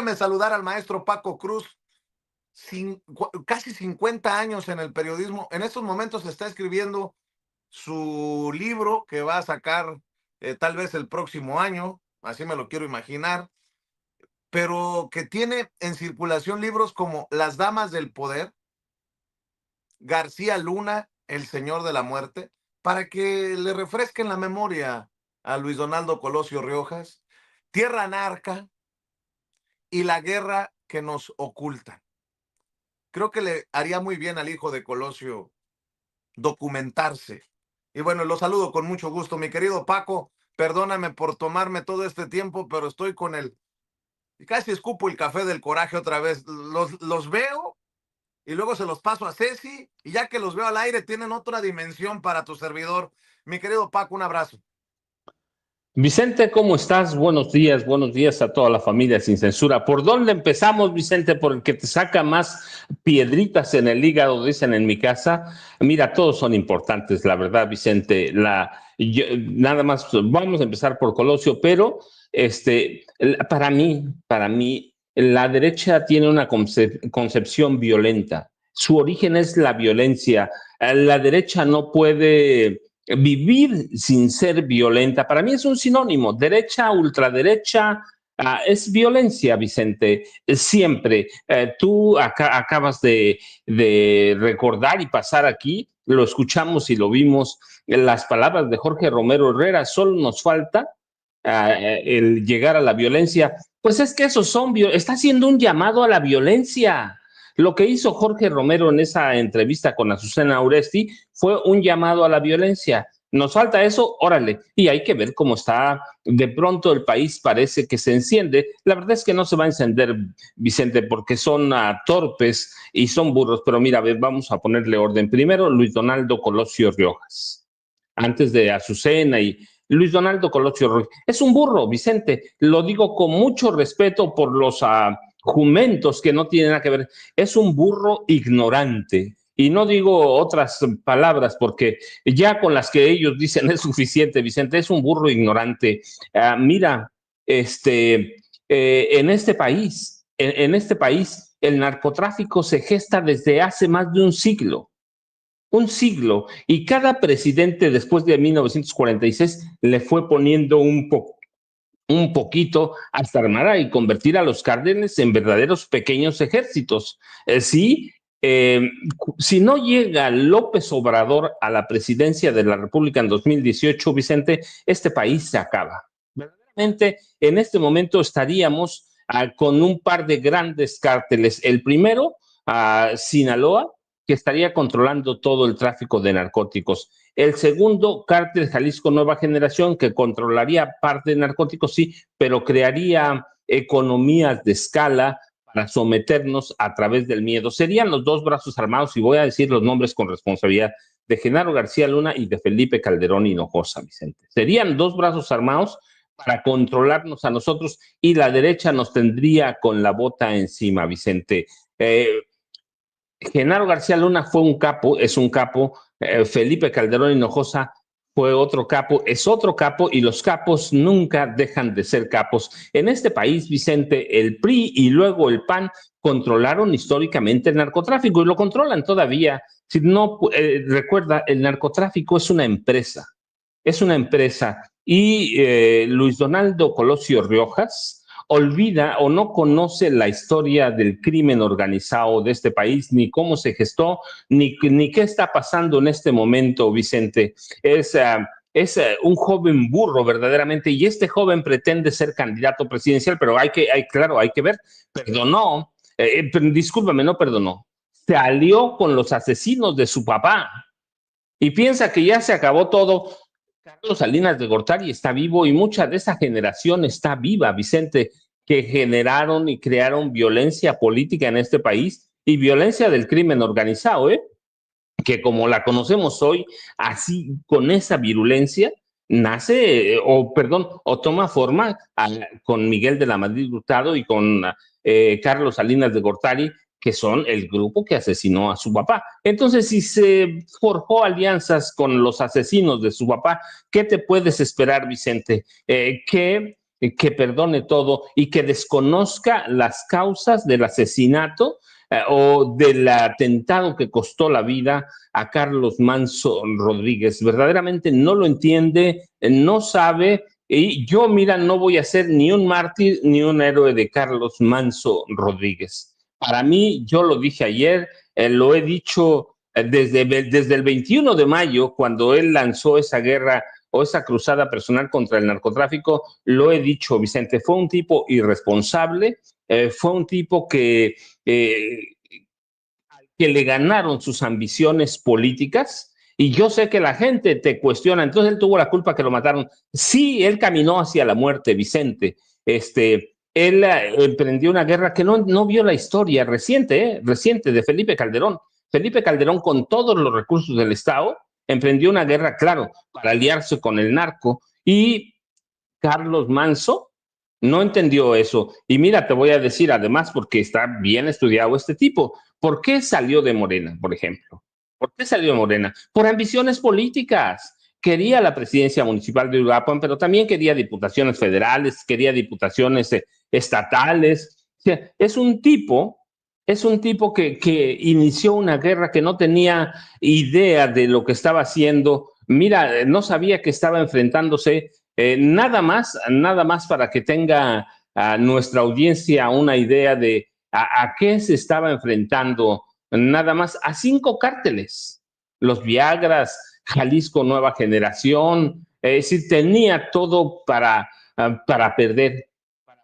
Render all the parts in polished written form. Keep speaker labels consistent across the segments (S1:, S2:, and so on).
S1: Permítame saludar al maestro Paco Cruz, casi 50 años en el periodismo. En estos momentos está escribiendo su libro que va a sacar tal vez el próximo año, así me lo quiero imaginar, pero que tiene en circulación libros como Las Damas del Poder, García Luna, El Señor de la Muerte, para que le refresquen la memoria a Luis Donaldo Colosio Riojas, Tierra Narca y La Guerra que nos oculta. Creo que le haría muy bien al hijo de Colosio documentarse. Y bueno, lo saludo con mucho gusto. Mi querido Paco, perdóname por tomarme todo este tiempo, pero estoy con el... Casi escupo el café del coraje otra vez. Los veo y luego se los paso a Ceci y ya que los veo al aire tienen otra dimensión para tu servidor. Mi querido Paco, un abrazo.
S2: Vicente, ¿cómo estás? Buenos días a toda la familia sin censura. ¿Por dónde empezamos, Vicente? ¿Por el que te saca más piedritas en el hígado, dicen en mi casa? Mira, todos son importantes, la verdad, Vicente. Nada más, vamos a empezar por Colosio, pero para mí, la derecha tiene una concepción violenta. Su origen es la violencia. La derecha no puede vivir sin ser violenta. Para mí es un sinónimo. Derecha, ultraderecha, es violencia, Vicente. Siempre. Tú acabas de recordar y pasar aquí, lo escuchamos y lo vimos, las palabras de Jorge Romero Herrera, solo nos falta el llegar a la violencia. Pues es que está haciendo un llamado a la violencia. Lo que hizo Jorge Romero en esa entrevista con Azucena Oresti fue un llamado a la violencia. Nos falta eso, órale, y hay que ver cómo está. De pronto el país parece que se enciende. La verdad es que no se va a encender, Vicente, porque son torpes y son burros. Pero mira, a ver, vamos a ponerle orden. Primero, Luis Donaldo Colosio Riojas. Antes de Azucena y Luis Donaldo Colosio Riojas. Es un burro, Vicente. Lo digo con mucho respeto por los jumentos que no tienen nada que ver. Es un burro ignorante. Y no digo otras palabras porque ya con las que ellos dicen es suficiente, Vicente. Es un burro ignorante. Mira, en este país, el narcotráfico se gesta desde hace más de un siglo, y cada presidente después de 1946 le fue poniendo un poquito hasta armar y convertir a los cárteles en verdaderos pequeños ejércitos. Sí, eh, si no llega López Obrador a la presidencia de la República en 2018, Vicente, este país se acaba. Verdaderamente, en este momento estaríamos con un par de grandes cárteles. El primero, Sinaloa, que estaría controlando todo el tráfico de narcóticos. El segundo, Cártel Jalisco Nueva Generación, que controlaría parte de narcóticos, sí, pero crearía economías de escala para someternos a través del miedo. Serían los dos brazos armados, y voy a decir los nombres con responsabilidad, de Genaro García Luna y de Felipe Calderón Hinojosa, Vicente. Serían dos brazos armados para controlarnos a nosotros, y la derecha nos tendría con la bota encima, Vicente. Genaro García Luna fue un capo, es un capo. Felipe Calderón Hinojosa fue otro capo, es otro capo, y los capos nunca dejan de ser capos. En este país, Vicente, el PRI y luego el PAN controlaron históricamente el narcotráfico y lo controlan todavía. Si no recuerda, el narcotráfico es una empresa, y Luis Donaldo Colosio Riojas olvida o no conoce la historia del crimen organizado de este país, ni cómo se gestó, ni qué está pasando en este momento, Vicente. Es un joven burro verdaderamente, y este joven pretende ser candidato presidencial, pero hay que ver, perdonó, discúlpame, no perdonó, se alió con los asesinos de su papá y piensa que ya se acabó todo. Carlos Salinas de Gortari está vivo, y mucha de esa generación está viva, Vicente, que generaron y crearon violencia política en este país y violencia del crimen organizado, que como la conocemos hoy, así con esa virulencia, nace, o toma forma con Miguel de la Madrid Hurtado y con Carlos Salinas de Gortari, que son el grupo que asesinó a su papá. Entonces, si se forjó alianzas con los asesinos de su papá, ¿qué te puedes esperar, Vicente? Que que perdone todo y que desconozca las causas del asesinato o del atentado que costó la vida a Carlos Manso Rodríguez. Verdaderamente no lo entiende, no sabe. Y yo, mira, no voy a ser ni un mártir ni un héroe de Carlos Manso Rodríguez. Para mí, yo lo dije ayer, lo he dicho desde el 21 de mayo, cuando él lanzó esa guerra o esa cruzada personal contra el narcotráfico, lo he dicho, Vicente, fue un tipo irresponsable, fue un tipo que le ganaron sus ambiciones políticas. Y yo sé que la gente te cuestiona, entonces él tuvo la culpa que lo mataron. Sí, él caminó hacia la muerte, Vicente. Él emprendió una guerra que no vio la historia reciente de Felipe Calderón. Felipe Calderón, con todos los recursos del Estado, emprendió una guerra, claro, para aliarse con el narco. Y Carlos Manso no entendió eso. Y mira, te voy a decir además, porque está bien estudiado este tipo, ¿por qué salió de Morena, por ejemplo? ¿Por qué salió de Morena? Por ambiciones políticas. Quería la presidencia municipal de Uruapan, pero también quería diputaciones federales, quería diputaciones estatales. O sea, es un tipo que inició una guerra que no tenía idea de lo que estaba haciendo. Mira, no sabía que estaba enfrentándose nada más para que tenga a nuestra audiencia una idea de a qué se estaba enfrentando, nada más a 5 cárteles, los Viagras, Jalisco Nueva Generación, es decir, tenía todo para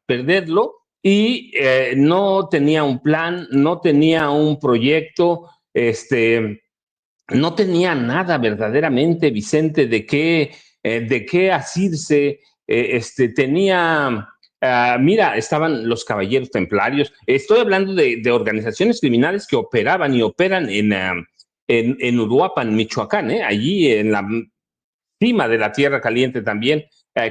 S2: perderlo y no tenía un plan, no tenía un proyecto, no tenía nada verdaderamente, Vicente, de qué asirse. Tenía, mira, estaban los caballeros templarios. Estoy hablando de organizaciones criminales que operaban y operan en Uruapan, Michoacán, allí en la cima de la Tierra Caliente también,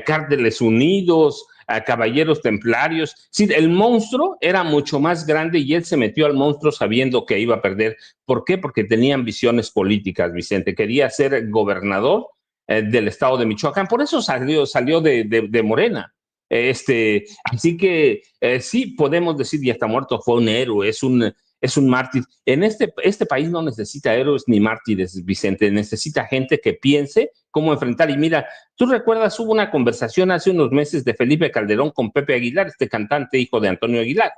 S2: Cárteles Unidos, Caballeros Templarios. Sí, el monstruo era mucho más grande y él se metió al monstruo sabiendo que iba a perder. ¿Por qué? Porque tenía ambiciones políticas, Vicente. Quería ser gobernador del estado de Michoacán. Por eso salió de Morena. Así que sí, podemos decir, y hasta muerto fue un héroe, es un mártir. Este país no necesita héroes ni mártires, Vicente, necesita gente que piense cómo enfrentar. Y mira, tú recuerdas, hubo una conversación hace unos meses de Felipe Calderón con Pepe Aguilar, este cantante hijo de Antonio Aguilar.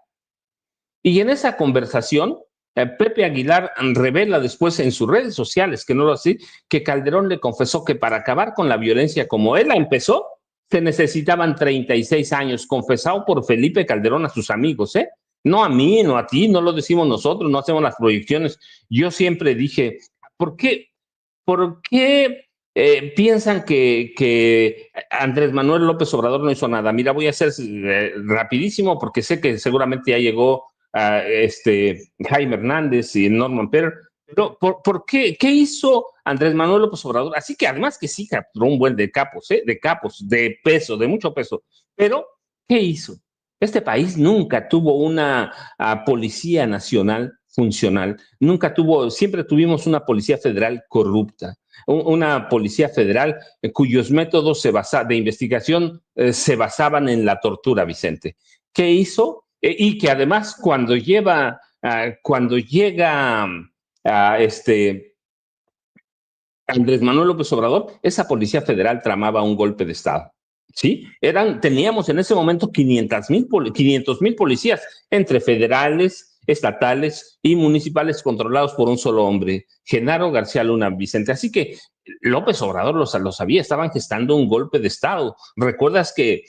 S2: Y en esa conversación, Pepe Aguilar revela después en sus redes sociales, que no lo así, que Calderón le confesó que para acabar con la violencia como él la empezó, se necesitaban 36 años, confesado por Felipe Calderón a sus amigos, ¿eh? No a mí, no a ti, no lo decimos nosotros, no hacemos las proyecciones. Yo siempre dije, ¿por qué? ¿Por qué piensan que Andrés Manuel López Obrador no hizo nada? Mira, voy a ser rapidísimo porque sé que seguramente ya llegó Jaime Hernández y Norman Perr, pero ¿por qué hizo Andrés Manuel López Obrador? Así que además que sí capturó un buen de capos, de peso, de mucho peso, pero ¿qué hizo? Este país nunca tuvo una policía nacional funcional, nunca tuvo, siempre tuvimos una policía federal corrupta, una policía federal cuyos métodos de investigación se basaban en la tortura, Vicente. ¿Qué hizo? Y que además cuando llega a Andrés Manuel López Obrador, esa policía federal tramaba un golpe de Estado. ¿Sí? Teníamos en ese momento 500,000 policías, entre federales, estatales y municipales controlados por un solo hombre, Genaro García Luna, Vicente. Así que López Obrador lo sabía, estaban gestando un golpe de Estado. ¿Recuerdas que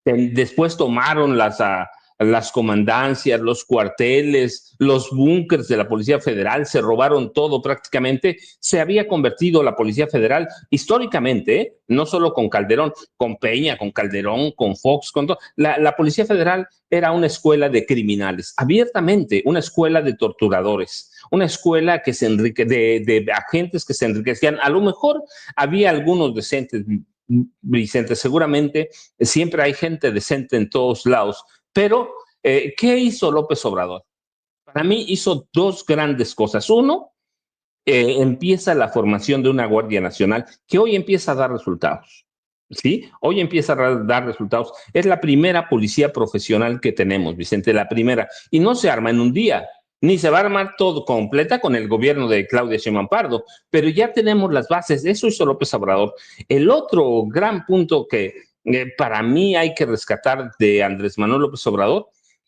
S2: después tomaron las comandancias, los cuarteles, los búnkers de la Policía Federal, se robaron todo prácticamente? Se había convertido la Policía Federal históricamente, no solo con Calderón, con Peña, con Calderón, con Fox, con todo. La Policía Federal era una escuela de criminales, abiertamente una escuela de torturadores, una escuela que de agentes que se enriquecían. A lo mejor había algunos decentes, Vicente, seguramente siempre hay gente decente en todos lados, pero ¿qué hizo López Obrador? Para mí hizo 2 grandes cosas. Uno, empieza la formación de una Guardia Nacional que hoy empieza a dar resultados. ¿sí? Hoy empieza a dar resultados. Es la primera policía profesional que tenemos, Vicente, la primera. Y no se arma en un día, ni se va a armar todo completa con el gobierno de Claudia Sheinbaum Pardo, pero ya tenemos las bases. Eso hizo López Obrador. El otro gran punto que para mí hay que rescatar de Andrés Manuel López Obrador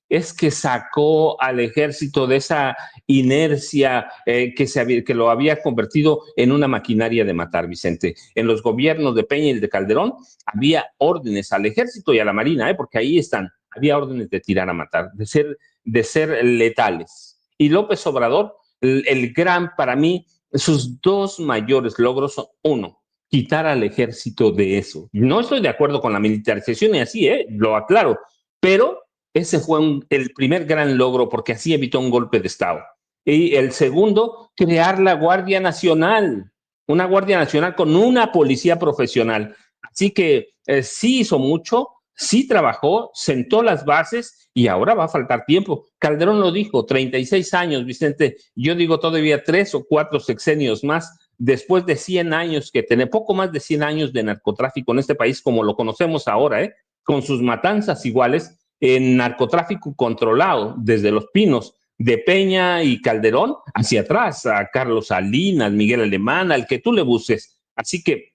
S2: es que sacó al ejército de esa inercia que lo había convertido en una maquinaria de matar, Vicente. En los gobiernos de Peña y de Calderón había órdenes al ejército y a la marina, porque ahí están, había órdenes de tirar a matar, de ser letales. Y López Obrador, el gran, para mí, sus dos mayores logros son, uno, quitar al ejército de eso. No estoy de acuerdo con la militarización y así, lo aclaro, pero ese fue el primer gran logro porque así evitó un golpe de Estado. Y el segundo, crear la Guardia Nacional, una Guardia Nacional con una policía profesional. Así que sí hizo mucho, sí trabajó, sentó las bases y ahora va a faltar tiempo. Calderón lo dijo, 36 años, Vicente. Yo digo todavía 3 o 4 sexenios más después de 100 años que tiene, poco más de 100 años de narcotráfico en este país como lo conocemos ahora, con sus matanzas iguales en narcotráfico controlado desde Los Pinos, de Peña y Calderón hacia atrás, a Carlos Salinas, Miguel Alemán, al que tú le busques. Así que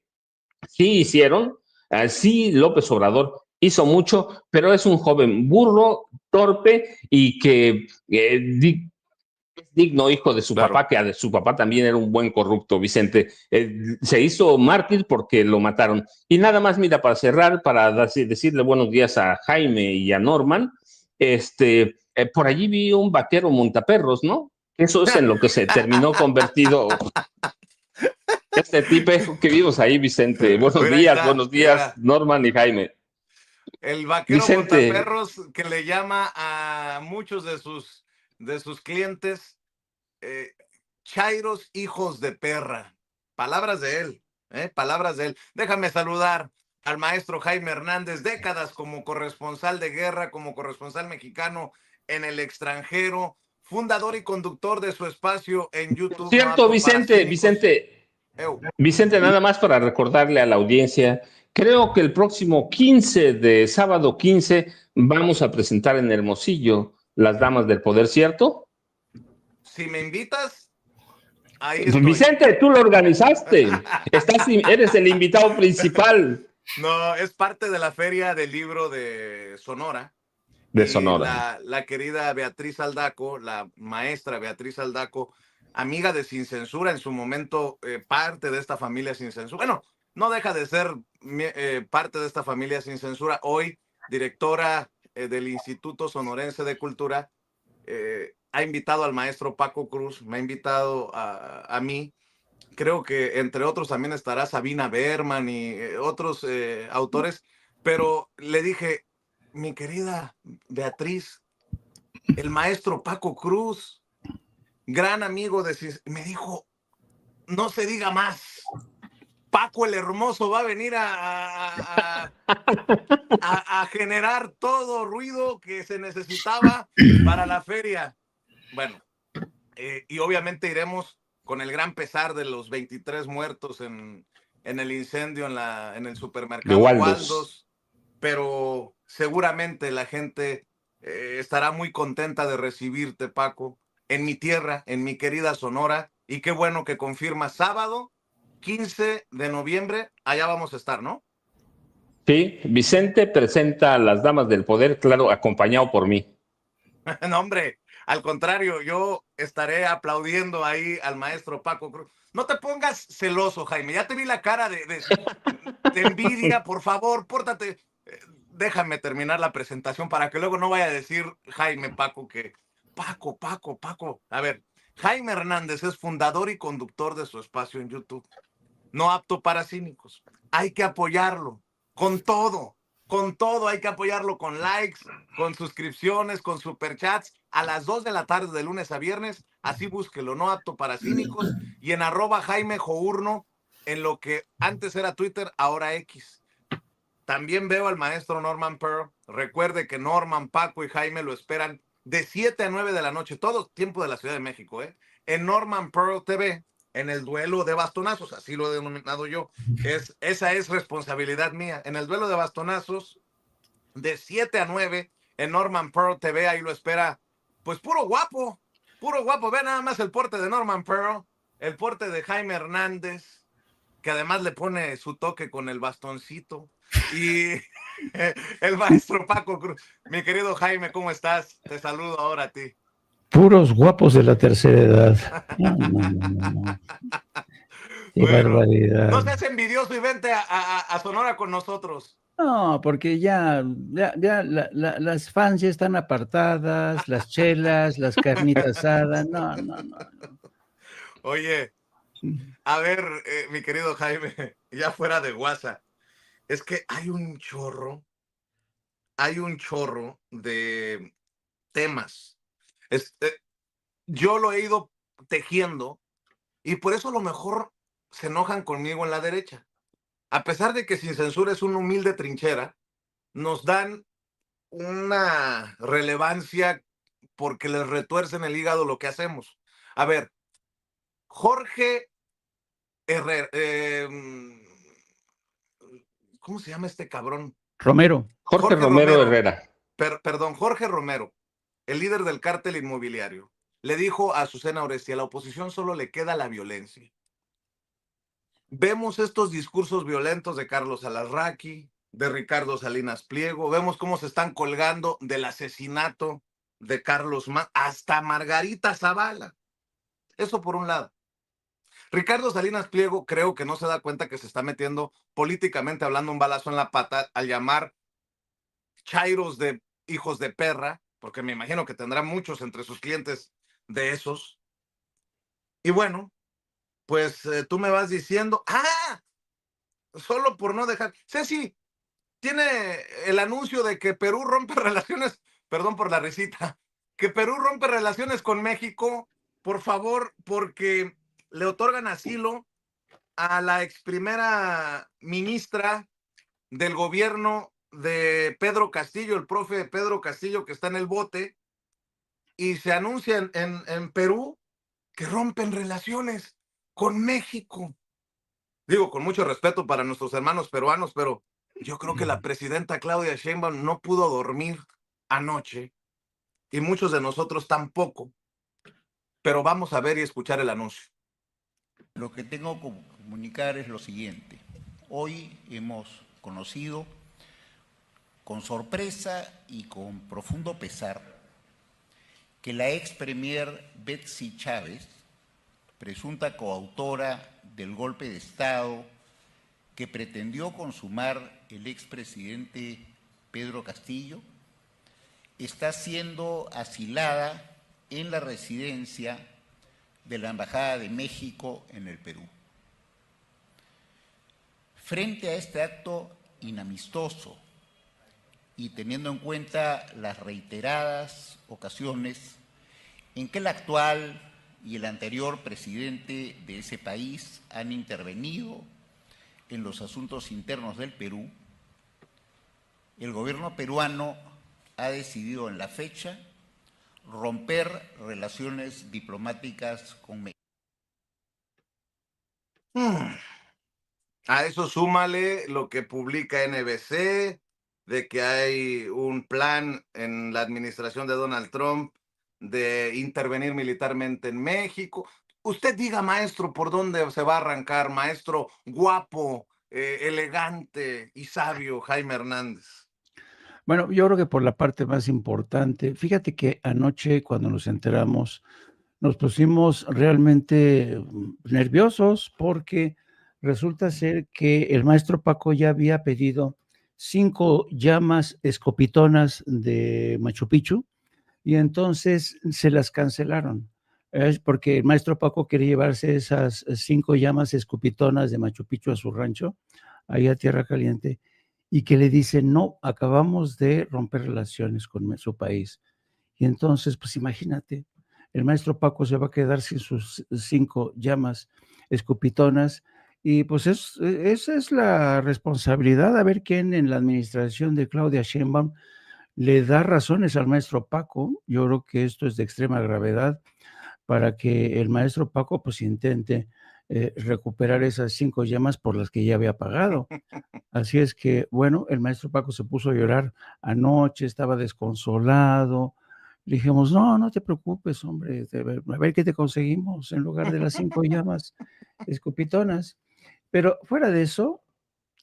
S2: sí hicieron, sí López Obrador hizo mucho, pero es un joven burro, torpe y que es digno hijo de su
S1: Claro.
S2: papá, que de su papá también era un buen corrupto, Vicente. Se hizo mártir porque lo mataron. Y nada más, mira, para cerrar, para decirle buenos días a Jaime y a Norman, por allí vi un vaquero montaperros, ¿no? Eso es en lo que se terminó convertido este tipo que vimos ahí, Vicente.
S1: Mira, ahí está,
S2: Buenos días,
S1: mira.
S2: Norman y Jaime.
S1: El vaquero
S2: Vicente,
S1: montaperros que le llama a muchos de sus clientes eh, chairos hijos de perra. Palabras de él, palabras de él. Déjame saludar al maestro Jaime Hernández, décadas como corresponsal de guerra, como corresponsal mexicano en el extranjero, fundador y conductor de su espacio en
S2: por
S1: YouTube, No
S2: cierto,
S1: Apto para
S2: Vicente,
S1: Cínicos.
S2: Vicente,
S1: Eu.
S2: Vicente, nada más para recordarle a la audiencia, creo que el próximo 15 de sábado 15 vamos a presentar en Hermosillo las Damas del Poder, ¿cierto?
S1: Si me invitas, ahí estoy.
S2: Vicente, tú lo organizaste. Eres el invitado principal
S1: No, es parte de la feria del libro de Sonora.
S2: de
S1: Y
S2: Sonora.
S1: la querida Beatriz Aldaco, la maestra Beatriz Aldaco, amiga de Sin Censura, en su momento parte de esta familia Sin Censura. Bueno, no deja de ser parte de esta familia Sin Censura. Hoy, directora del Instituto Sonorense de Cultura, ha invitado al maestro Paco Cruz, me ha invitado a mí. Creo que entre otros también estará Sabina Berman y otros autores, pero le dije, mi querida Beatriz, el maestro Paco Cruz, gran amigo de... Me dijo, no se diga más. Paco el Hermoso va a venir a generar todo ruido que se necesitaba para la feria. Bueno, y obviamente iremos con el gran pesar de los 23 muertos en el incendio en el
S2: De
S1: supermercado
S2: Waldos.
S1: Waldos, pero seguramente la gente estará muy contenta de recibirte, Paco, en mi tierra, en mi querida Sonora, y qué bueno que confirma sábado 15 de noviembre, allá vamos a estar, ¿no?
S2: Sí, Vicente presenta a las Damas del Poder, claro, acompañado por mí.
S1: No, hombre, al contrario, yo estaré aplaudiendo ahí al maestro Paco Cruz. No te pongas celoso, Jaime. Ya te vi la cara de envidia. Por favor, pórtate. Déjame terminar la presentación para que luego no vaya a decir Jaime Paco que Paco. A ver, Jaime Hernández es fundador y conductor de su espacio en YouTube. No Apto para Cínicos. Hay que apoyarlo con todo, hay que apoyarlo con likes, con suscripciones, con superchats a las 2 de la tarde de lunes a viernes. Así búsquelo, No Apto para Cínicos, y en @Jaime Journo, en lo que antes era Twitter, ahora X. También veo al maestro Norman Pearl. Recuerde que Norman, Paco y Jaime lo esperan de 7 a 9 de la noche, todo tiempo de la Ciudad de México, en Norman Pearl TV. en el duelo de bastonazos, así lo he denominado yo. Esa es responsabilidad mía. En el duelo de bastonazos, de 7 a 9, en Norman Pearl TV, ahí lo espera, pues puro guapo. Ve nada más el porte de Norman Pearl, el porte de Jaime Hernández, que además le pone su toque con el bastoncito. Y el maestro Paco Cruz. Mi querido Jaime, ¿cómo estás? Te saludo ahora a ti.
S3: Puros guapos de la tercera edad. No. Qué
S1: Bueno, no
S3: barbaridad.
S1: seas envidioso y vente a Sonora con nosotros.
S3: No, porque ya las fans ya están apartadas, las chelas, las carnitas asadas. No.
S1: Oye, a ver, mi querido Jaime, ya fuera de WhatsApp, es que hay un chorro de temas. Yo lo he ido tejiendo y por eso a lo mejor se enojan conmigo en la derecha. A pesar de que Sin Censura es una humilde trinchera, nos dan una relevancia porque les retuercen el hígado lo que hacemos. A ver, Jorge Herrera, ¿cómo se llama este cabrón?
S3: Romero.
S2: Jorge Romero Herrera.
S1: Perdón, Jorge Romero, el líder del cártel inmobiliario, le dijo a Azucena Oresti: a la oposición solo le queda la violencia. Vemos estos discursos violentos de Carlos Alarraqui, de Ricardo Salinas Pliego, vemos cómo se están colgando del asesinato de Carlos hasta Margarita Zavala. Eso por un lado. Ricardo Salinas Pliego creo que no se da cuenta que se está metiendo políticamente hablando un balazo en la pata al llamar chairos de hijos de perra, porque me imagino que tendrá muchos entre sus clientes de esos. Y bueno, pues tú me vas diciendo, solo por no dejar. Ceci, tiene el anuncio de que Perú rompe relaciones, perdón por la risita, que Perú rompe relaciones con México, por favor, porque le otorgan asilo a la ex primera ministra del gobierno de Pedro Castillo, el profe Pedro Castillo, que está en el bote, y se anuncia en Perú que rompen relaciones con México. Digo, con mucho respeto para nuestros hermanos peruanos, pero yo creo que la presidenta Claudia Sheinbaum no pudo dormir anoche y muchos de nosotros tampoco, pero vamos a ver y escuchar el anuncio.
S4: Lo que tengo que comunicar es lo siguiente. Hoy hemos conocido con sorpresa y con profundo pesar que la ex premier Betsy Chávez, presunta coautora del golpe de Estado que pretendió consumar el expresidente Pedro Castillo, está siendo asilada en la residencia de la Embajada de México en el Perú. Frente a este acto inamistoso y teniendo en cuenta las reiteradas ocasiones en que el actual y el anterior presidente de ese país han intervenido en los asuntos internos del Perú, el gobierno peruano ha decidido en la fecha romper relaciones diplomáticas con México.
S1: A eso súmale lo que publica NBC, de que hay un plan en la administración de Donald Trump de intervenir militarmente en México. Usted diga, maestro, por dónde se va a arrancar, maestro guapo, elegante y sabio Jaime Hernández.
S3: Bueno, yo creo que por la parte más importante, fíjate que anoche cuando nos enteramos, nos pusimos realmente nerviosos porque resulta ser que el maestro Paco ya había pedido 5 llamas escopitonas de Machu Picchu y entonces se las cancelaron. Es porque el maestro Paco quería llevarse esas 5 llamas escopitonas de Machu Picchu a su rancho, ahí a Tierra Caliente, y que le dicen, no, acabamos de romper relaciones con su país. Y entonces, pues imagínate, el maestro Paco se va a quedar sin sus 5 llamas escupitonas y pues esa es la responsabilidad, a ver quién en la administración de Claudia Sheinbaum le da razones al maestro Paco. Yo creo que esto es de extrema gravedad para que el maestro Paco pues intente recuperar esas 5 llamas por las que ya había pagado. Así es que, bueno, el maestro Paco se puso a llorar anoche, estaba desconsolado. Le dijimos, no, no te preocupes, hombre, a ver qué te conseguimos en lugar de las 5 llamas escupitonas. Pero fuera de eso,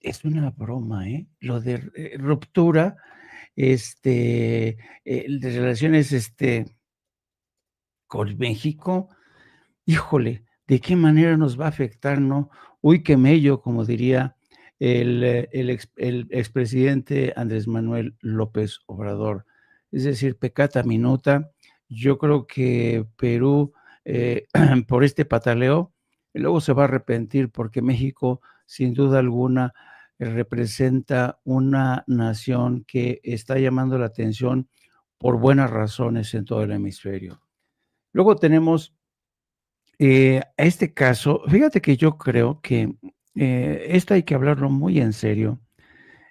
S3: es una broma, ¿eh? Lo de ruptura, de relaciones, con México, híjole, ¿de qué manera nos va a afectar, no? Uy, qué mello, como diría el expresidente Andrés Manuel López Obrador. Es decir, peccata minuta. Yo creo que Perú, por este pataleo, luego se va a arrepentir porque México, sin duda alguna, representa una nación que está llamando la atención por buenas razones en todo el hemisferio. Luego tenemos este caso, fíjate que yo creo que esto hay que hablarlo muy en serio.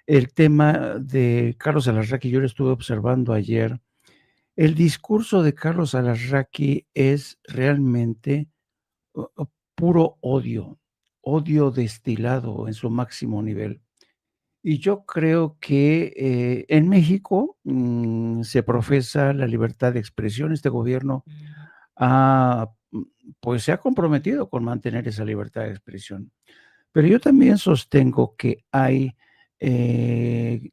S3: El tema de Carlos Alarraqui, yo lo estuve observando ayer. El discurso de Carlos Alarraqui es realmente puro odio, odio destilado en su máximo nivel. Y yo creo que en México se profesa la libertad de expresión. Este gobierno ha, pues se ha comprometido con mantener esa libertad de expresión. Pero yo también sostengo que hay eh,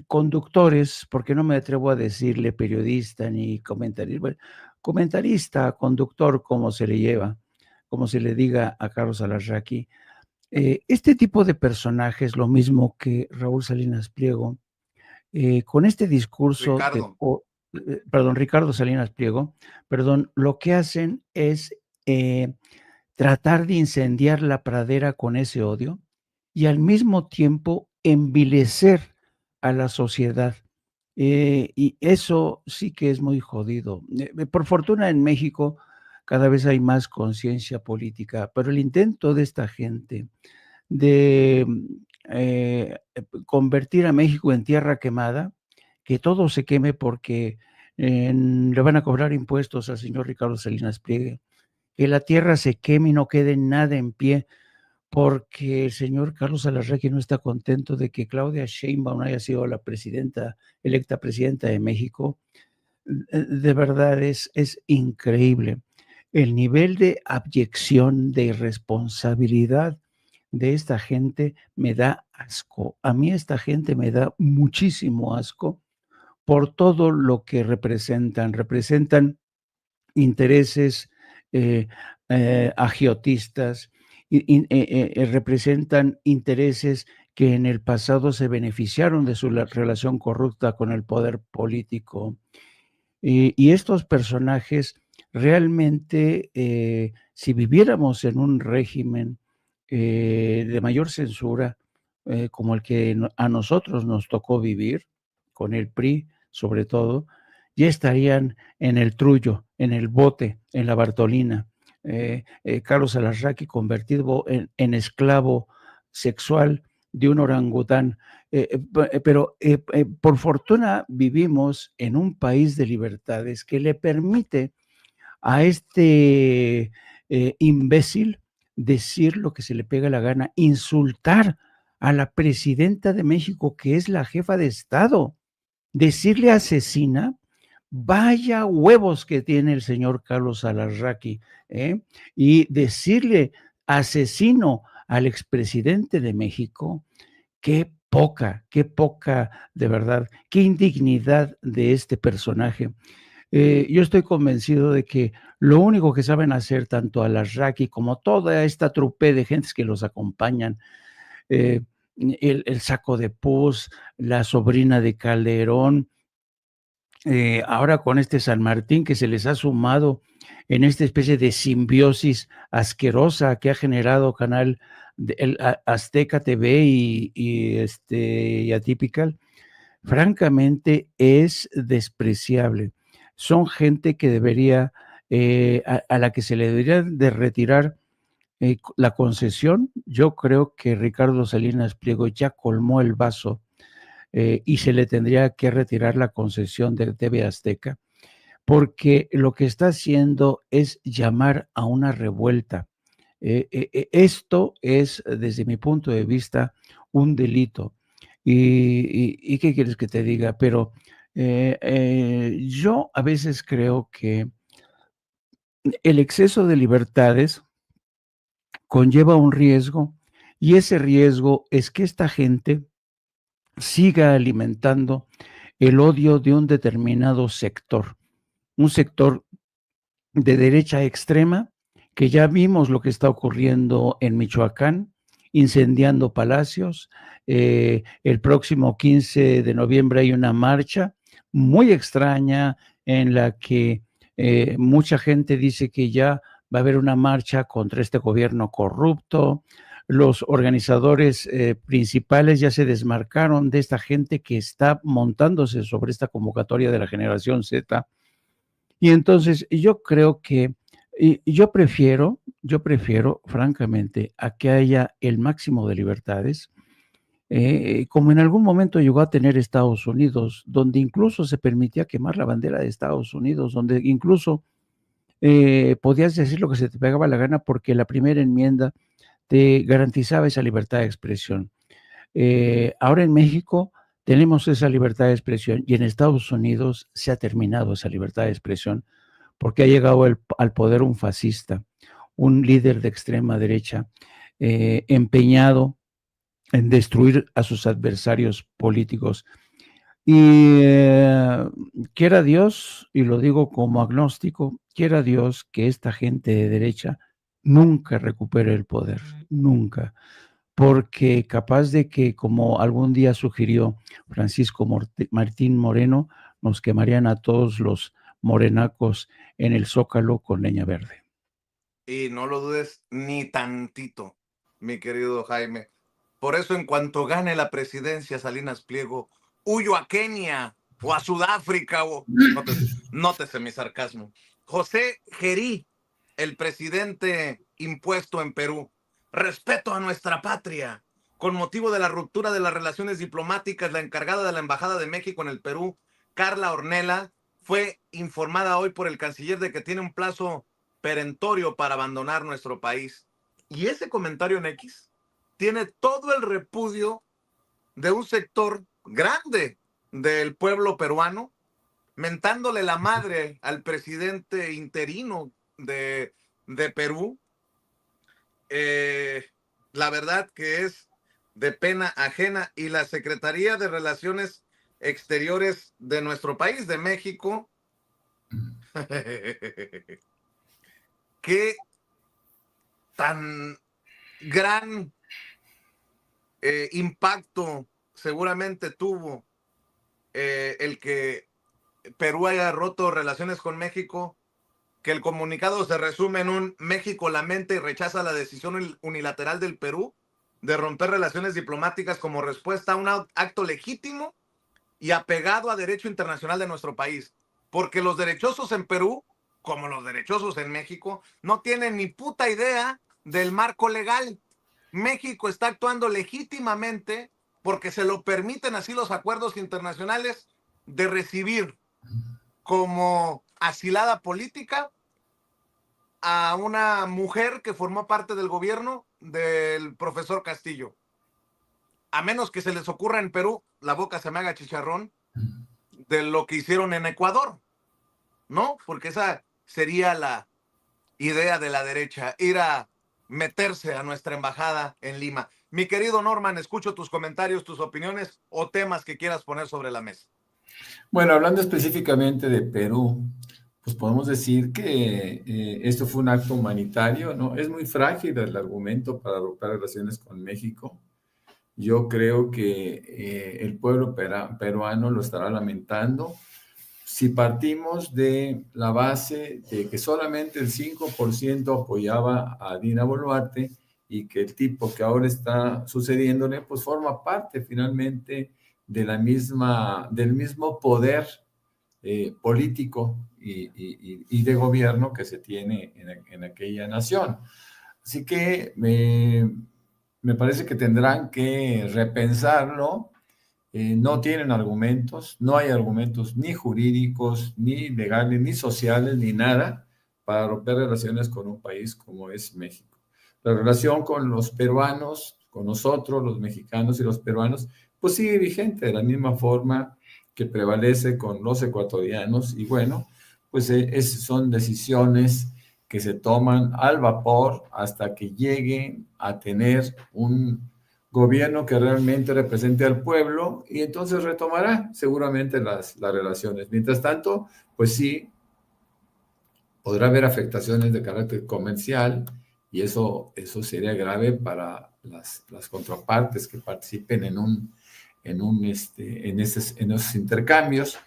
S3: conductores, porque no me atrevo a decirle periodista ni comentarista, bueno, comentarista, conductor, como se le lleva, como se le diga a Carlos Alarraqui. Este tipo de personajes, lo mismo que Raúl Salinas Pliego, con este discurso
S1: Ricardo.
S3: perdón, Ricardo Salinas Pliego, perdón, lo que hacen es tratar de incendiar la pradera con ese odio y al mismo tiempo envilecer a la sociedad. Y eso sí que es muy jodido. Por fortuna en México cada vez hay más conciencia política, pero el intento de esta gente de convertir a México en tierra quemada, que todo se queme porque le van a cobrar impuestos al señor Ricardo Salinas Pliego, que la tierra se queme y no quede nada en pie, porque el señor Carlos Alarraqui no está contento de que Claudia Sheinbaum haya sido la electa presidenta de México. De verdad es increíble el nivel de abyección, de irresponsabilidad de esta gente. Me da asco. A mí esta gente me da muchísimo asco por todo lo que representan. Representan intereses agiotistas, representan intereses que en el pasado se beneficiaron de su relación corrupta con el poder político. Y estos personajes realmente, si viviéramos en un régimen de mayor censura, como el que a nosotros nos tocó vivir, con el PRI sobre todo, ya estarían en el trullo, en el bote, en la Bartolina. Carlos Alarraqui convertido en esclavo sexual de un orangután. Pero por fortuna vivimos en un país de libertades que le permite a este imbécil decir lo que se le pega la gana, insultar a la presidenta de México, que es la jefa de Estado, decirle asesina. Vaya huevos que tiene el señor Carlos Alarraqui, ¿eh? Y decirle asesino al expresidente de México. Qué poca, de verdad, qué indignidad de este personaje. Yo estoy convencido de que lo único que saben hacer tanto Alarraqui como toda esta trupe de gentes que los acompañan, el Saco de Puz, la sobrina de Calderón, ahora con este San Martín que se les ha sumado en esta especie de simbiosis asquerosa que ha generado Canal Azteca TV y Atypical, francamente es despreciable. Son gente que debería, a la que se le debería de retirar la concesión. Yo creo que Ricardo Salinas Pliego ya colmó el vaso y se le tendría que retirar la concesión de TV Azteca, porque lo que está haciendo es llamar a una revuelta. Esto es, desde mi punto de vista, un delito. ¿Y qué quieres que te diga? Pero yo a veces creo que el exceso de libertades conlleva un riesgo, y ese riesgo es que esta gente siga alimentando el odio de un determinado sector, un sector de derecha extrema, que ya vimos lo que está ocurriendo en Michoacán, incendiando palacios. El próximo 15 de noviembre hay una marcha muy extraña en la que mucha gente dice que ya va a haber una marcha contra este gobierno corrupto. Los organizadores principales ya se desmarcaron de esta gente que está montándose sobre esta convocatoria de la generación Z. Y entonces yo creo que yo prefiero, francamente, a que haya el máximo de libertades, como en algún momento llegó a tener Estados Unidos, donde incluso se permitía quemar la bandera de Estados Unidos, donde incluso podías decir lo que se te pegaba la gana porque la primera enmienda te garantizaba esa libertad de expresión. Ahora en México tenemos esa libertad de expresión y en Estados Unidos se ha terminado esa libertad de expresión porque ha llegado al poder un fascista, un líder de extrema derecha, empeñado en destruir a sus adversarios políticos. Y quiera Dios, y lo digo como agnóstico, quiera Dios que esta gente de derecha nunca recupere el poder, nunca, porque capaz de que, como algún día sugirió Francisco Martín Moreno, nos quemarían a todos los morenacos en el Zócalo con leña verde.
S1: Y no lo dudes ni tantito, mi querido Jaime. Por eso, en cuanto gane la presidencia Salinas Pliego, huyo a Kenia o a Sudáfrica. Nótese mi sarcasmo. José Gerí, el presidente impuesto en Perú. Respeto a nuestra patria. Con motivo de la ruptura de las relaciones diplomáticas, la encargada de la Embajada de México en el Perú, Carla Ornella, fue informada hoy por el canciller de que tiene un plazo perentorio para abandonar nuestro país. Y ese comentario en X tiene todo el repudio de un sector grande del pueblo peruano, mentándole la madre al presidente interino de Perú. La verdad que es de pena ajena. Y la Secretaría de Relaciones Exteriores de nuestro país, de México, qué tan gran impacto seguramente tuvo el que Perú haya roto relaciones con México, que el comunicado se resume en un: México lamenta y rechaza la decisión unilateral del Perú de romper relaciones diplomáticas como respuesta a un acto legítimo y apegado a derecho internacional de nuestro país. Porque los derechosos en Perú, como los derechosos en México, no tienen ni puta idea del marco legal. México está actuando legítimamente porque se lo permiten así los acuerdos internacionales de recibir como asilada política a una mujer que formó parte del gobierno del profesor Castillo. A menos que se les ocurra en Perú, la boca se me haga chicharrón, de lo que hicieron en Ecuador, ¿no? Porque esa sería la idea de la derecha, ir a meterse a nuestra embajada en Lima. Mi querido Norman, escucho tus comentarios, tus opiniones o temas que quieras poner sobre la mesa.
S5: Bueno, hablando específicamente de Perú, pues podemos decir que esto fue un acto humanitario, ¿no? Es muy frágil el argumento para romper relaciones con México. Yo creo que el pueblo peruano lo estará lamentando. Si partimos de la base de que solamente el 5% apoyaba a Dina Boluarte y que el tipo que ahora está sucediéndole, pues forma parte finalmente de del mismo poder político y de gobierno que se tiene en aquella nación. Así que me parece que tendrán que repensarlo. No tienen argumentos, no hay argumentos ni jurídicos, ni legales, ni sociales, ni nada para romper relaciones con un país como es México. La relación con los peruanos, con nosotros, los mexicanos y los peruanos, pues sigue vigente de la misma forma que prevalece con los ecuatorianos. Y bueno, pues son decisiones que se toman al vapor hasta que lleguen a tener un gobierno que realmente represente al pueblo, y entonces retomará seguramente las relaciones. Mientras tanto, pues sí, podrá haber afectaciones de carácter comercial, y eso sería grave para las contrapartes que participen en esos intercambios,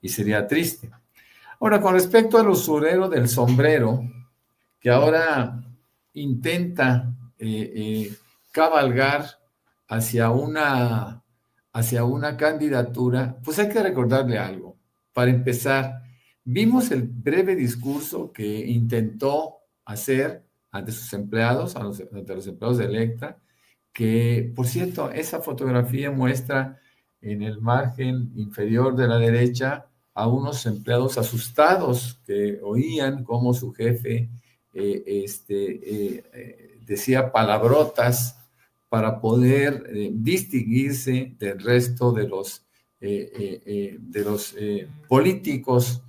S5: y sería triste. Ahora, con respecto al usurero del sombrero, que ahora intenta cabalgar hacia una candidatura, pues hay que recordarle algo. Para empezar, vimos el breve discurso que intentó hacer ante sus empleados, ante los empleados de Electra, que, por cierto, esa fotografía muestra en el margen inferior de la derecha a unos empleados asustados que oían cómo su jefe decía palabrotas para poder distinguirse del resto de los políticos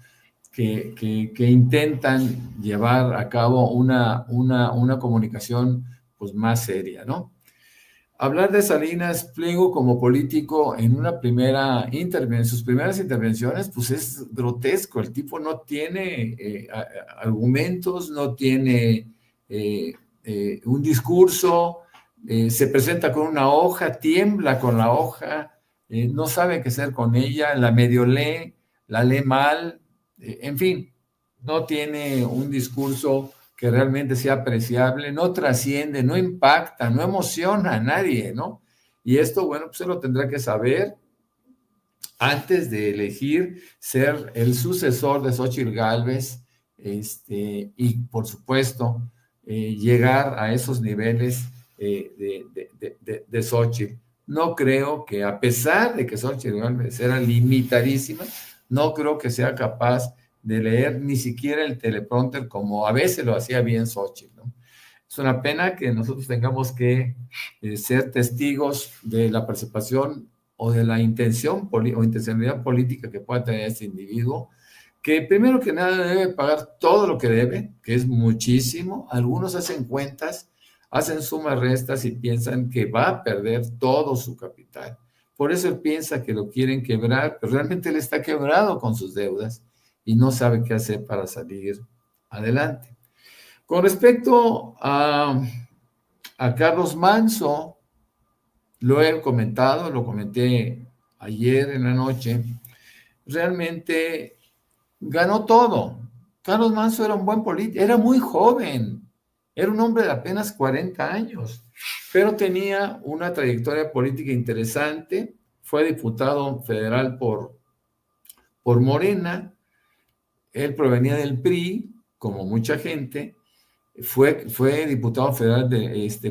S5: que intentan llevar a cabo una comunicación pues más seria, ¿no? Hablar de Salinas Pliego como político en sus primeras intervenciones, pues es grotesco. El tipo no tiene argumentos, no tiene un discurso, se presenta con una hoja, tiembla con la hoja, no sabe qué hacer con ella, la medio lee, la lee mal, en fin, no tiene un discurso que realmente sea apreciable, no trasciende, no impacta, no emociona a nadie, ¿no? Y esto, bueno, pues se lo tendrá que saber antes de elegir ser el sucesor de Xóchitl Gálvez, y por supuesto, llegar a esos niveles de Xóchitl. No creo que, a pesar de que Xóchitl Gálvez era limitadísima, no creo que sea capaz de leer ni siquiera el teleprompter como a veces lo hacía bien Xóchitl, ¿no? Es una pena que nosotros tengamos que ser testigos de la participación o de la intención o intencionalidad política que pueda tener este individuo, que primero que nada debe pagar todo lo que debe, que es muchísimo. Algunos hacen cuentas, hacen sumas, restas y piensan que va a perder todo su capital. Por eso él piensa que lo quieren quebrar, pero realmente él está quebrado con sus deudas y no sabe qué hacer para salir adelante. Con respecto a Carlos Manso, lo he comentado, lo comenté ayer en la noche, realmente ganó todo. Carlos Manso era un buen político, era muy joven, era un hombre de apenas 40 años, pero tenía una trayectoria política interesante, fue diputado federal por Morena, él provenía del PRI, como mucha gente, fue diputado federal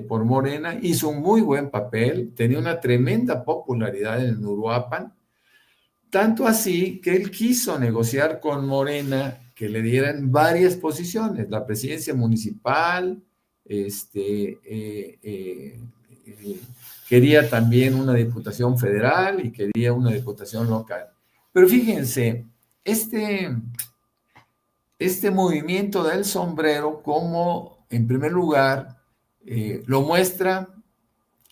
S5: por Morena, hizo un muy buen papel, tenía una tremenda popularidad en el Uruapan, tanto así que él quiso negociar con Morena que le dieran varias posiciones, la presidencia municipal, quería también una diputación federal y quería una diputación local. Pero fíjense, este movimiento del sombrero, como en primer lugar lo muestra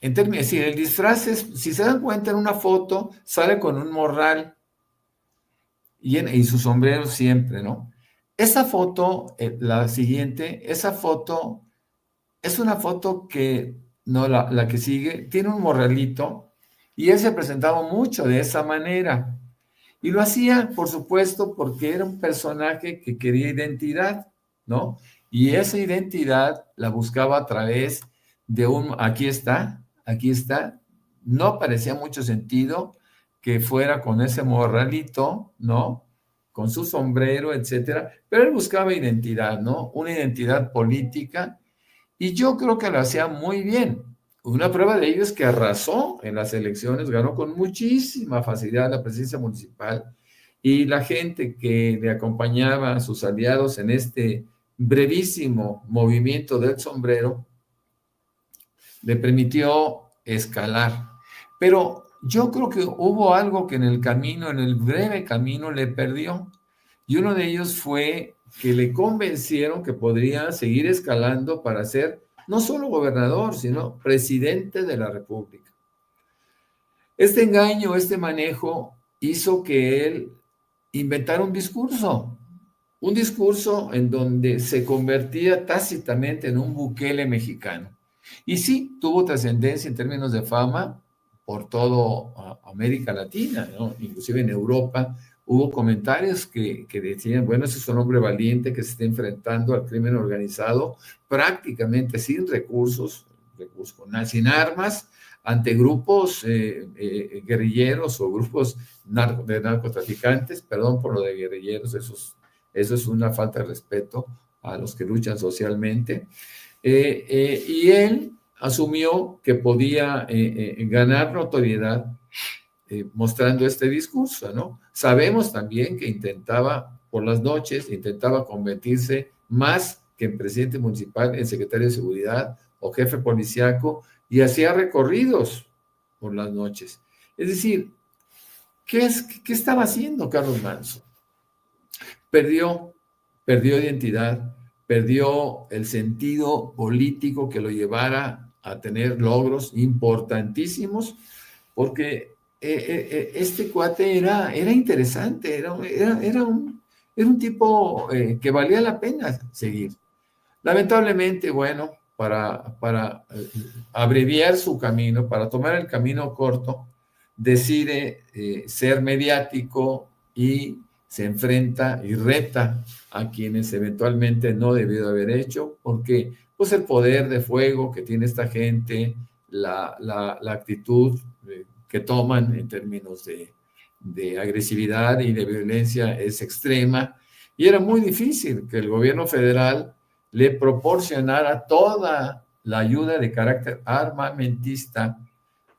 S5: en términos, es decir, el disfraz es, si se dan cuenta en una foto, sale con un morral y su sombrero siempre, ¿no? Esa foto, la siguiente, esa foto es una foto que, no, la que sigue, tiene un morralito y él se presentaba mucho de esa manera. Y lo hacía, por supuesto, porque era un personaje que quería identidad, ¿no? Y esa identidad la buscaba a través de aquí está, no parecía mucho sentido que fuera con ese morralito, ¿no? Con su sombrero, etcétera, pero él buscaba identidad, ¿no? Una identidad política, y yo creo que lo hacía muy bien. Una prueba de ello es que arrasó en las elecciones, ganó con muchísima facilidad la presidencia municipal, y la gente que le acompañaba a sus aliados en este brevísimo movimiento del sombrero, le permitió escalar. Pero yo creo que hubo algo que en el camino, en el breve camino, le perdió. Y uno de ellos fue que le convencieron que podría seguir escalando para ser no solo gobernador, sino presidente de la República. Este engaño, este manejo hizo que él inventara un discurso en donde se convertía tácitamente en un Bukele mexicano. Y sí, tuvo trascendencia en términos de fama por toda América Latina, ¿no? Inclusive en Europa hubo comentarios que decían, bueno, ese es un hombre valiente que se está enfrentando al crimen organizado prácticamente sin recursos, sin armas, ante grupos guerrilleros o grupos de narcotraficantes, perdón por lo de guerrilleros, eso es una falta de respeto a los que luchan socialmente. Y él asumió que podía ganar notoriedad mostrando este discurso, ¿no? Sabemos también que por las noches, intentaba convertirse más que en presidente municipal, en secretario de seguridad o jefe policíaco, y hacía recorridos por las noches. Es decir, ¿qué estaba haciendo Carlos Manso? Perdió identidad, perdió el sentido político que lo llevara a tener logros importantísimos, porque este cuate era interesante, era un tipo que valía la pena seguir. Lamentablemente, bueno, para abreviar su camino, para tomar el camino corto, decide ser mediático y se enfrenta y reta a quienes eventualmente no debió haber hecho, porque pues el poder de fuego que tiene esta gente, la actitud que toman en términos de agresividad y de violencia es extrema, y era muy difícil que el gobierno federal le proporcionara toda la ayuda de carácter armamentista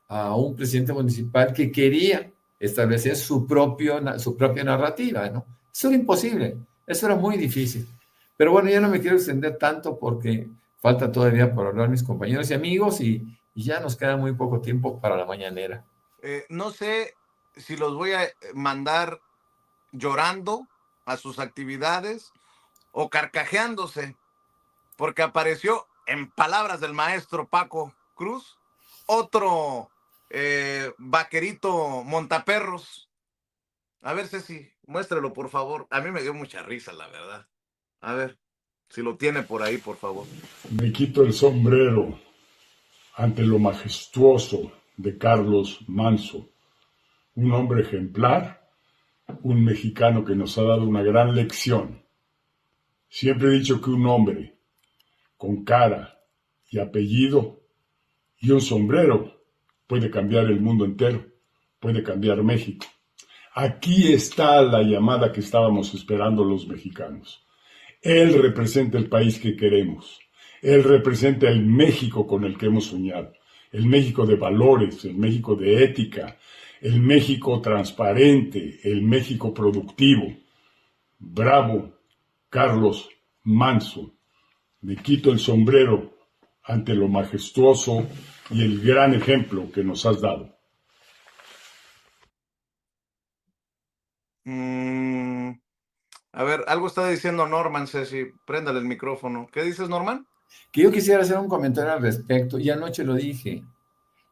S5: a un presidente municipal que quería establecer su propia narrativa, ¿no? Eso era imposible, eso era muy difícil. Pero bueno, ya no me quiero extender tanto porque falta todavía por hablar mis compañeros y amigos y ya nos queda muy poco tiempo para la mañanera.
S1: No sé si los voy a mandar llorando a sus actividades o carcajeándose, porque apareció, en palabras del maestro Paco Cruz, otro vaquerito montaperros. A ver, Ceci, muéstrelo, por favor. A mí me dio mucha risa, la verdad. A ver, si lo tiene por ahí, por favor.
S6: Me quito el sombrero ante lo majestuoso de Carlos Manso, un hombre ejemplar, un mexicano que nos ha dado una gran lección. Siempre he dicho que un hombre con cara y apellido y un sombrero puede cambiar el mundo entero, puede cambiar México. Aquí está la llamada que estábamos esperando los mexicanos. Él representa el país que queremos. Él representa el México con el que hemos soñado. El México de valores, el México de ética, el México transparente, el México productivo. Bravo, Carlos Manso. Me quito el sombrero ante lo majestuoso y el gran ejemplo que nos has dado.
S1: A ver, algo está diciendo Norman, Ceci. Préndale el micrófono. ¿Qué dices, Norman?
S5: Que yo quisiera hacer un comentario al respecto, y anoche lo dije,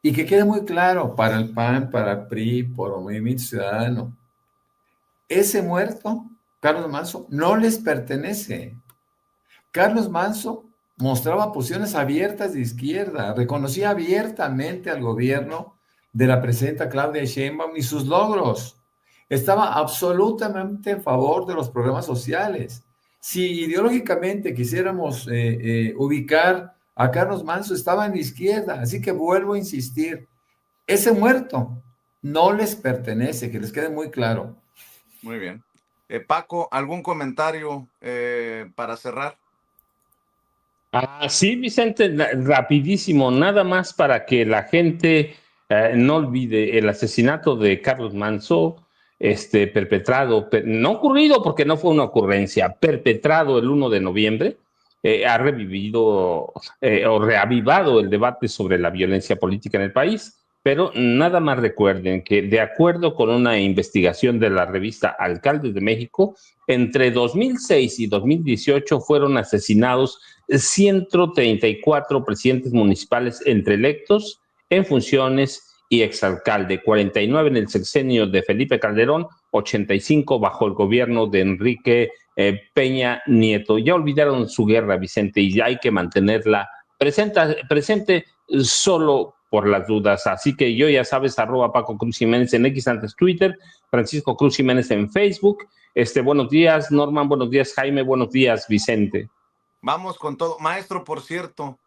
S5: y que quede muy claro para el PAN, para el PRI, por el Movimiento Ciudadano. Ese muerto, Carlos Manso, no les pertenece. Carlos Manso mostraba posiciones abiertas de izquierda, reconocía abiertamente al gobierno de la presidenta Claudia Sheinbaum y sus logros. Estaba absolutamente en favor de los programas sociales. Si ideológicamente quisiéramos ubicar a Carlos Manso, estaba en la izquierda. Así que vuelvo a insistir, ese muerto no les pertenece, que les quede muy claro.
S1: Muy bien. Paco, ¿algún comentario para cerrar?
S2: Sí, Vicente, rapidísimo, nada más para que la gente no olvide el asesinato de Carlos Manso, perpetrado, no ocurrido porque no fue una ocurrencia, perpetrado el 1 de noviembre ha revivido o reavivado el debate sobre la violencia política en el país. Pero nada más recuerden que, de acuerdo con una investigación de la revista Alcaldes de México, entre 2006 y 2018 fueron asesinados 134 presidentes municipales entre electos, en funciones y exalcalde, 49 en el sexenio de Felipe Calderón, 85 bajo el gobierno de Enrique Peña Nieto. Ya olvidaron su guerra, Vicente, y ya hay que mantenerla presente solo por las dudas. Así que yo, ya sabes, @Paco Cruz Jiménez en X, antes Twitter, Francisco Cruz Jiménez en Facebook. Buenos días, Norman, buenos días, Jaime, buenos días, Vicente.
S1: Vamos con todo. Maestro, por cierto,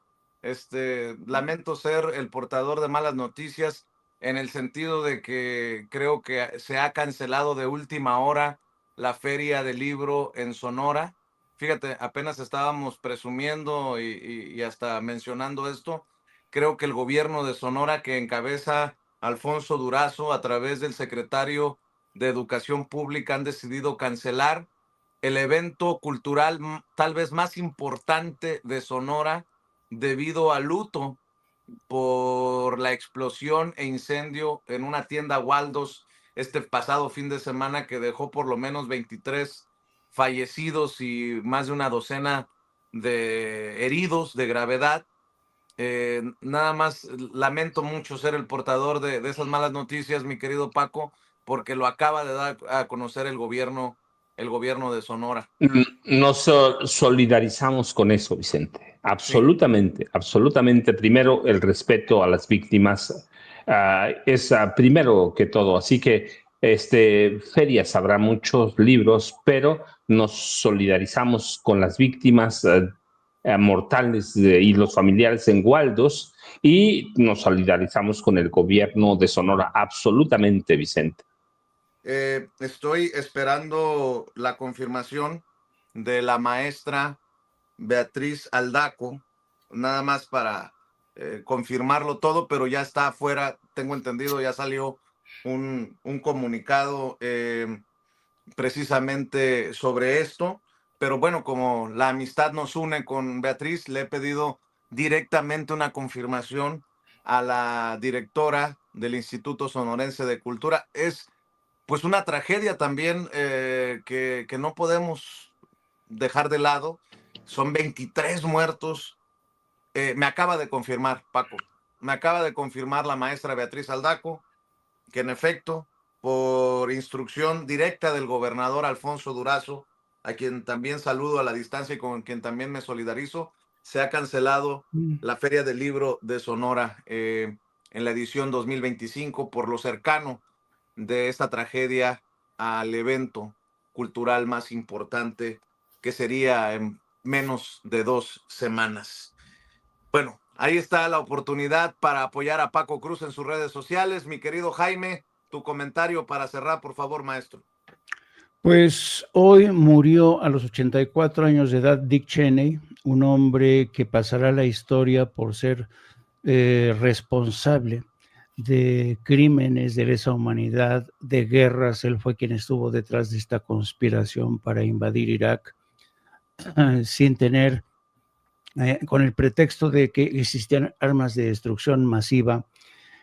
S1: lamento ser el portador de malas noticias en el sentido de que creo que se ha cancelado de última hora la Feria del Libro en Sonora. Fíjate, apenas estábamos presumiendo y hasta mencionando esto. Creo que el gobierno de Sonora, que encabeza Alfonso Durazo a través del secretario de Educación Pública, han decidido cancelar el evento cultural tal vez más importante de Sonora debido al luto por la explosión e incendio en una tienda Waldos este pasado fin de semana, que dejó por lo menos 23 fallecidos y más de una docena de heridos de gravedad. Nada más lamento mucho ser el portador de esas malas noticias, mi querido Paco, porque lo acaba de dar a conocer el gobierno de Sonora.
S2: Nos solidarizamos con eso, Vicente. Absolutamente, absolutamente. Primero, el respeto a las víctimas es primero que todo. Así que ferias habrá muchos libros, pero nos solidarizamos con las víctimas mortales y los familiares en Waldos, y nos solidarizamos con el gobierno de Sonora. Absolutamente, Vicente.
S1: Estoy esperando la confirmación de la maestra Beatriz Aldaco, nada más para confirmarlo todo, pero ya está afuera, tengo entendido, ya salió un comunicado precisamente sobre esto. Pero bueno, como la amistad nos une con Beatriz, le he pedido directamente una confirmación a la directora del Instituto Sonorense de Cultura. Es pues una tragedia también que no podemos dejar de lado. Son 23 muertos. Me acaba de confirmar, Paco, me acaba de confirmar la maestra Beatriz Aldaco que en efecto, por instrucción directa del gobernador Alfonso Durazo, a quien también saludo a la distancia y con quien también me solidarizo, se ha cancelado la Feria del Libro de Sonora en la edición 2025 por lo cercano de esta tragedia al evento cultural más importante, que sería en menos de 2 semanas. Bueno, ahí está la oportunidad para apoyar a Paco Cruz en sus redes sociales. Mi querido Jaime, tu comentario para cerrar, por favor, maestro.
S3: Pues hoy murió a los 84 años de edad Dick Cheney, un hombre que pasará a la historia por ser responsable de crímenes de lesa humanidad, de guerras. Él fue quien estuvo detrás de esta conspiración para invadir Irak sin tener, con el pretexto de que existían armas de destrucción masiva.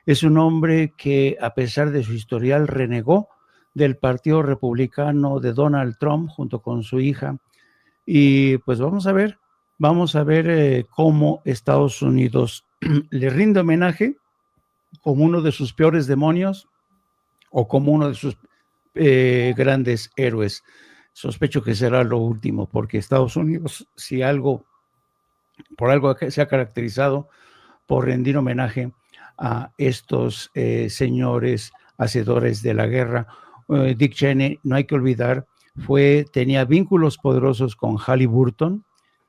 S3: Es un hombre que, a pesar de su historial, renegó del Partido Republicano de Donald Trump junto con su hija. Y pues vamos a ver cómo Estados Unidos le rinde homenaje como uno de sus peores demonios o como uno de sus grandes héroes. Sospecho que será lo último, porque Estados Unidos, si por algo se ha caracterizado por rendir homenaje a estos señores hacedores de la guerra. Dick Cheney, no hay que olvidar, tenía vínculos poderosos con Halliburton,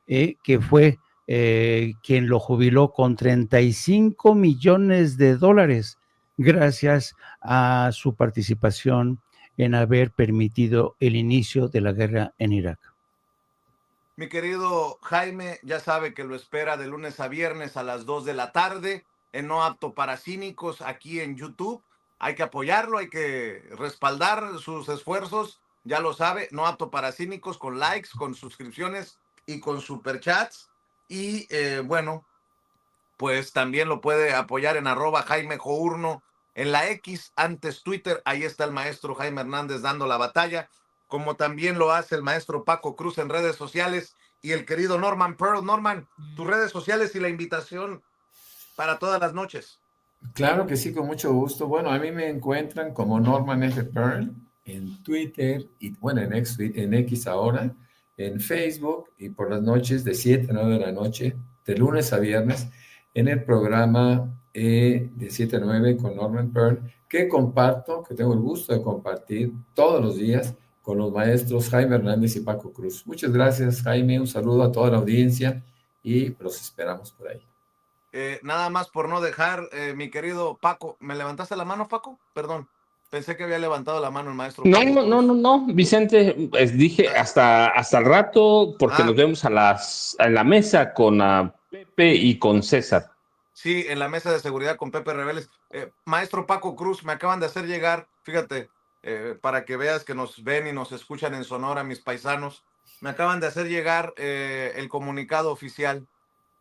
S3: que fue quien lo jubiló con $35 millones gracias a su participación en haber permitido el inicio de la guerra en Irak.
S1: Mi querido Jaime, ya sabe que lo espera de lunes a viernes a las 2 de la tarde en No Apto para Cínicos, aquí en YouTube. Hay que apoyarlo, hay que respaldar sus esfuerzos, ya lo sabe, No Apto para Cínicos, con likes, con suscripciones y con superchats. Y bueno, pues también lo puede apoyar en @JaimeJourno en la X, antes Twitter. Ahí está el maestro Jaime Hernández dando la batalla, como también lo hace el maestro Paco Cruz en redes sociales y el querido Norman Pearl. Norman, tus redes sociales y la invitación para todas las noches.
S5: Claro que sí, con mucho gusto. Bueno, a mí me encuentran como Norman F. Pearl en Twitter y bueno, en X ahora, en Facebook y por las noches de 7 a 9 de la noche, de lunes a viernes, en el programa de 7 a 9 con Norman Pearl, que comparto, que tengo el gusto de compartir todos los días con los maestros Jaime Hernández y Paco Cruz. Muchas gracias, Jaime. Un saludo a toda la audiencia y los esperamos por ahí.
S1: Nada más por no dejar, mi querido Paco, ¿me levantaste la mano, Paco? Perdón, pensé que había levantado la mano el maestro
S2: No,
S1: Paco
S2: no,
S1: Cruz.
S2: no, no, Vicente, dije hasta el rato, porque nos vemos en la mesa con Pepe y con César.
S1: Sí, en la mesa de seguridad con Pepe Rebeles. Maestro Paco Cruz, me acaban de hacer llegar, fíjate, para que veas que nos ven y nos escuchan en Sonora, mis paisanos, me acaban de hacer llegar el comunicado oficial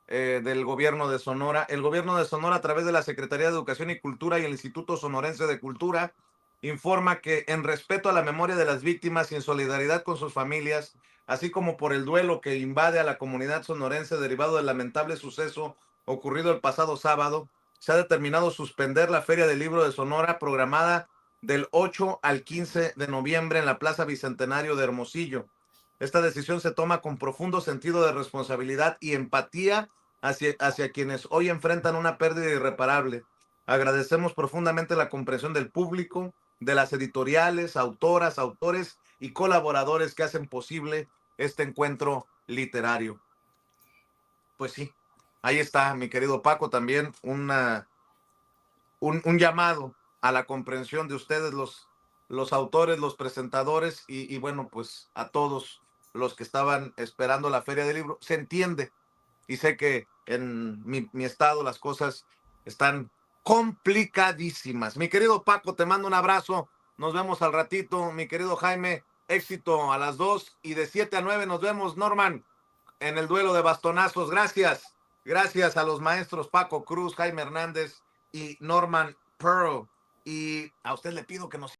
S1: del gobierno de Sonora. El gobierno de Sonora, a través de la Secretaría de Educación y Cultura y el Instituto Sonorense de Cultura, informa que en respeto a la memoria de las víctimas y en solidaridad con sus familias, así como por el duelo que invade a la comunidad sonorense derivado del lamentable suceso ocurrido el pasado sábado, se ha determinado suspender la Feria del Libro de Sonora programada del 8 al 15 de noviembre en la Plaza Bicentenario de Hermosillo. Esta decisión se toma con profundo sentido de responsabilidad y empatía hacia quienes hoy enfrentan una pérdida irreparable. Agradecemos profundamente la comprensión del público, de las editoriales, autoras, autores y colaboradores que hacen posible este encuentro literario. Pues sí, ahí está, mi querido Paco, también un llamado a la comprensión de ustedes, los autores, los presentadores y bueno, pues a todos los que estaban esperando la Feria del Libro. Se entiende y sé que en mi estado las cosas están complicadísimas. Mi querido Paco, te mando un abrazo. Nos vemos al ratito. Mi querido Jaime, éxito a las 2 y de 7 a 9 nos vemos, Norman, en el duelo de bastonazos. Gracias. Gracias a los maestros Paco Cruz, Jaime Hernández y Norman Pearl. Y a usted le pido que nos